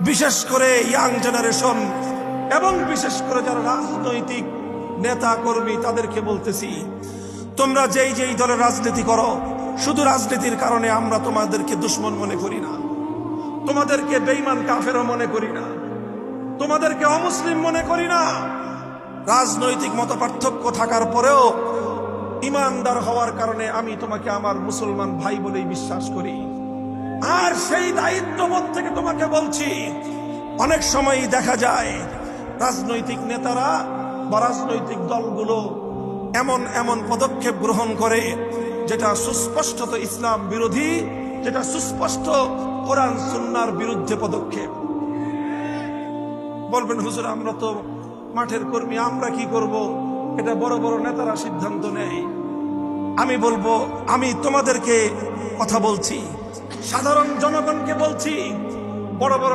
বিশেষ করে young generation এবং বিশেষ করে যারা রাজনৈতিক নেতা কর্মী তাদেরকে বলতেছি, তোমরা যেই যেই দলের রাজনীতি করো, শুধু রাজনীতির কারণে আমরা তোমাদেরকে দুশ্মন মনে করি না, তোমাদেরকে বেঈমান কাফেরও মনে করি না, তোমাদেরকে অমুসলিম মনে করি না। রাজনৈতিক মতপার্থক্য থাকার পরেও ইমানদার হওয়ার কারণে আমি তোমাকে আমার মুসলমান ভাই বলেই বিশ্বাস করি। আর সেই দায়িত্ববোধ থেকে তোমাকে বলছি, অনেক সময় দেখা যায় রাজনৈতিক নেতারা বা রাজনৈতিক দলগুলো এমন এমন পদক্ষেপ গ্রহণ করে যেটা সুস্পষ্টত ইসলাম বিরোধী, যেটা সুস্পষ্ট কোরআন সুন্নাহর বিরুদ্ধে পদক্ষেপ। বলবেন হুজুর আমরা তো মাঠের কর্মী, আমরা কি করব? এটা বড় বড় নেতারা সিদ্ধান্ত নেয়। আমি বলবো, আমি তোমাদেরকে কথা বলছি, সাধারণ জনগণকে বলছি, বড় বড়